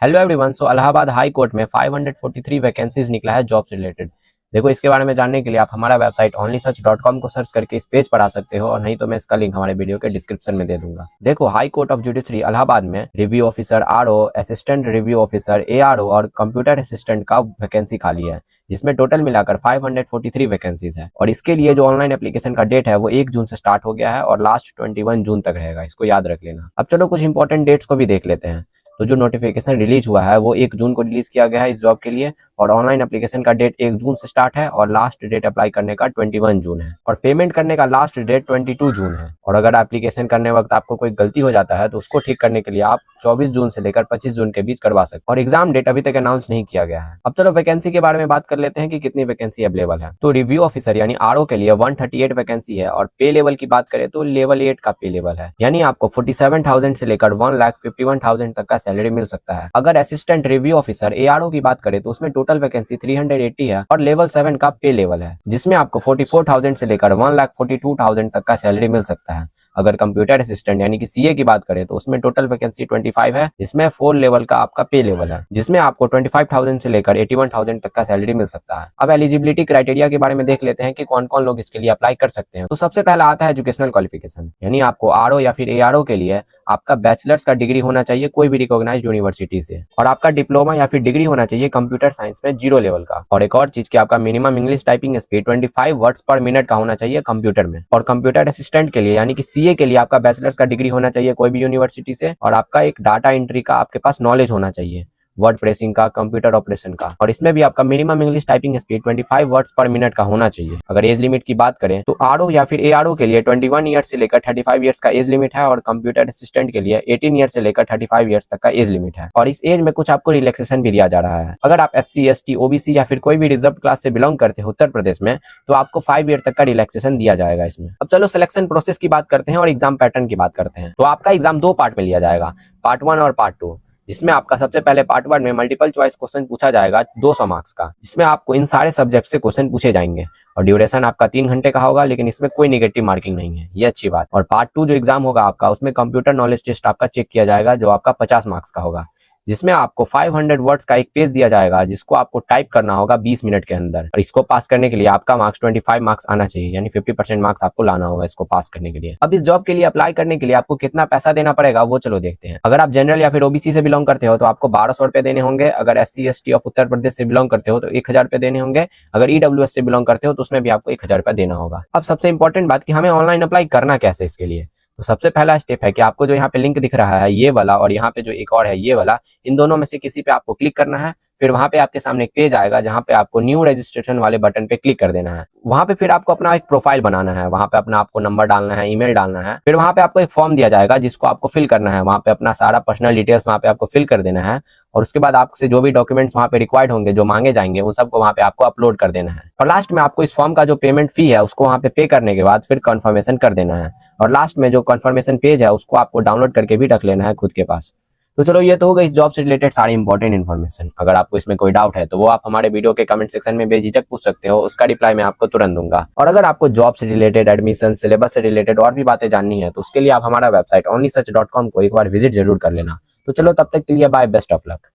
Hello everyone. So Allahabad high court में 543 vacancies निकला है जॉब से रिलेटेड। देखो, इसके बारे में जानने के लिए आप हमारा वेबसाइट onlysearch.com को सर्च करके इस पेज पर आ सकते हो, और नहीं तो मैं इसका लिंक हमारे वीडियो के डिस्क्रिप्शन में दे दूंगा। देखो, high court of judiciary Allahabad में review officer, RO, assistant review officer, ARO और कंप्यूटर असिस्टेंट का वैकेंसी खाली है, जिसमें टोटल मिलाकर 543 वैकेंसीज है। और इसके लिए जो ऑनलाइन एप्लीकेशन का डेट है वो 1 जून से स्टार्ट हो गया है और लास्ट 21 जून तक रहेगा। इसको याद रख लेना। अब चलो कुछ इंपॉर्टेंट डेट्स को भी देख लेते हैं। तो जो नोटिफिकेशन रिलीज हुआ है वो 1 जून को रिलीज किया गया है इस जॉब के लिए, और ऑनलाइन एप्लीकेशन का डेट 1 जून से स्टार्ट है और लास्ट डेट अप्लाई करने का 21 जून है, और पेमेंट करने का लास्ट डेट 22 जून है। और अगर एप्लीकेशन करने वक्त आपको कोई गलती हो जाता है तो उसको ठीक करने के लिए आप 24 जून से लेकर 25 जून के बीच करवा सकते हैं, और एग्जाम डेट अभी तक अनाउंस नहीं किया गया है। अब चलो वैकेंसी के बारे में बात कर लेते हैं कि कितनी वैकेंसी अवेलेबल है। तो रिव्यू ऑफिसर यानी आरओ के लिए 138 वैकेंसी है, और पे लेवल की बात करें तो लेवल 8 का पे लेवल है, यानी आपको 47,000 से लेकर 1,51,000 तक का सैलरी मिल सकता है। अगर असिस्टेंट रिव्यू ऑफिसर एआरओ की बात करें तो उसमें टोटल वैकेंसी 380 है और लेवल 7 का पे लेवल है, जिसमें आपको 44,000 से लेकर 1,42,000 तक का सैलरी मिल सकता है। अगर कंप्यूटर असिस्टेंट यानी कि सीए की बात करें तो उसमें टोटल वैकेंसी 25 है, जिसमें 4 लेवल का आपका पे लेवल है, जिसमें आपको 25,000 से लेकर 81,000 तक का सैलरी मिल सकता है। अब एलिजिबिलिटी क्राइटेरिया के बारे में देख लेते हैं कि कौन कौन लोग इसके लिए अप्लाई कर सकते हैं। तो सबसे पहला आता है एजुकेशनल क्वालिफिकेशन, यानी आपको आरओ या फिर एआरओ के लिए आपका बैचलर्स का डिग्री होना चाहिए कोई भी रिकॉग्नाइज्ड यूनिवर्सिटी से, और आपका डिप्लोमा या फिर डिग्री होना चाहिए कंप्यूटर साइंस में 0 लेवल का। और एक और चीज कि आपका minimum English typing speed 25 words पर मिनट का होना चाहिए कंप्यूटर में। और कंप्यूटर असिस्टेंट के लिए यानी कि सीए के लिए आपका बैचलर्स का डिग्री होना चाहिए कोई भी यूनिवर्सिटी से, और आपका एक डाटा एंट्री का आपके पास नॉलेज होना चाहिए, वर्ड प्रेसिंग का, कंप्यूटर ऑपरेशन का। और इसमें भी आपका minimum English typing speed 25 words पर मिनट का होना चाहिए। अगर एज लिमिट की बात करें तो आरओ या फिर एआरओ के लिए 21 ईयर्स से लेकर 35 ईयर्स का एज लिमिट है, और कंप्यूटर असिस्टेंट के लिए 18 ईयर्स से लेकर 35 ईयर्स तक का एज लिमिट है। और इस एज में कुछ आपको रिलैक्सेशन भी दिया जा रहा है। अगर आप SC ST OBC या फिर कोई भी रिजर्व क्लास से बिलोंग करते हैं उत्तर प्रदेश में, तो आपको 5 ईयर तक का रिलैक्सेशन दिया जाएगा इसमें। अब चलो सिलेक्शन प्रोसेस की बात करते हैं और एग्जाम पैटर्न की बात करते हैं। तो आपका एग्जाम 2 पार्ट में लिया जाएगा, पार्ट 1 और पार्ट 2, जिसमें आपका सबसे पहले पार्ट 1 में मल्टीपल चॉइस क्वेश्चन पूछा जाएगा 200 मार्क्स का, जिसमें आपको इन सारे सब्जेक्ट से क्वेश्चन पूछे जाएंगे, और ड्यूरेशन आपका 3 घंटे का होगा, लेकिन इसमें कोई नेगेटिव मार्किंग नहीं है, ये अच्छी बात। और पार्ट 2 जो एग्जाम होगा आपका, उसमें कंप्यूटर नॉलेज टेस्ट आपका चेक किया जाएगा, जो आपका 50 मार्क्स का होगा, जिसमें आपको 500 वर्ड्स का एक पेज दिया जाएगा, जिसको आपको टाइप करना होगा 20 मिनट के अंदर। और इसको पास करने के लिए आपका मार्क्स 25 मार्क्स आना चाहिए, यानी 50% मार्क्स आपको लाना होगा इसको पास करने के लिए। अब इस जॉब के लिए अप्लाई करने के लिए आपको कितना पैसा देना पड़ेगा वो चलो देखते हैं। अगर आप जनरल या फिर ओबीसी से बिलोंग करते हो तो आपको 1200 रुपए देने होंगे। अगर SC ST of Uttar Pradesh से बिलोंग करते हो तो 1000 रुपए देने होंगे। अगर EWS से बिलोंग करते हो तो उसमें भी आपको 1000 रुपए देना होगा। अब सबसे इंपॉर्टेंट बात कि हमें ऑनलाइन अप्लाई करना कैसे इसके लिए। तो सबसे पहला स्टेप है कि आपको जो यहाँ पे लिंक दिख रहा है ये वाला, और यहाँ पे जो एक और है ये वाला, इन दोनों में से किसी पे आपको क्लिक करना है। फिर वहां पे आपके सामने एक पेज आएगा जहां पे आपको न्यू रजिस्ट्रेशन वाले बटन पे क्लिक कर देना है। वहां पे फिर आपको अपना एक प्रोफाइल बनाना है, वहां पे अपना आपको नंबर डालना है, ईमेल डालना है। फिर वहां पे आपको एक फॉर्म दिया जाएगा जिसको आपको फिल करना है। वहां पे अपना सारा पर्सनल डिटेल्स वहां पे आपको फिल कर देना है, और उसके बाद आपसे जो भी डॉक्यूमेंट्स वहां पे रिक्वायर्ड होंगे, जो मांगे जाएंगे, उन सबको वहां पे आपको अपलोड कर देना है। और लास्ट में आपको इस फॉर्म का जो पेमेंट फी है उसको वहां पे करने के बाद फिर कंफर्मेशन कर देना है। और लास्ट में जो कंफर्मेशन पेज है उसको आपको डाउनलोड करके भी रख लेना है खुद के पास। तो चलो, ये तो हो गई इस जॉब से रिलेटेड सारी इंपॉर्टेंट इन्फॉर्मेशन। अगर आपको इसमें कोई डाउट है तो वो आप हमारे वीडियो के कमेंट सेक्शन में बेझिझक पूछ सकते हो, उसका रिप्लाई मैं आपको तुरंत दूंगा। और अगर आपको जॉब से रिलेटेड, एडमिशन, सिलेबस से रिलेटेड और भी बातें जाननी है तो उसके लिए आप हमारा वेबसाइट onlysearch.com को एक बार विजिट जरूर कर लेना। तो चलो, तब तक के लिए बाय, बेस्ट ऑफ लक।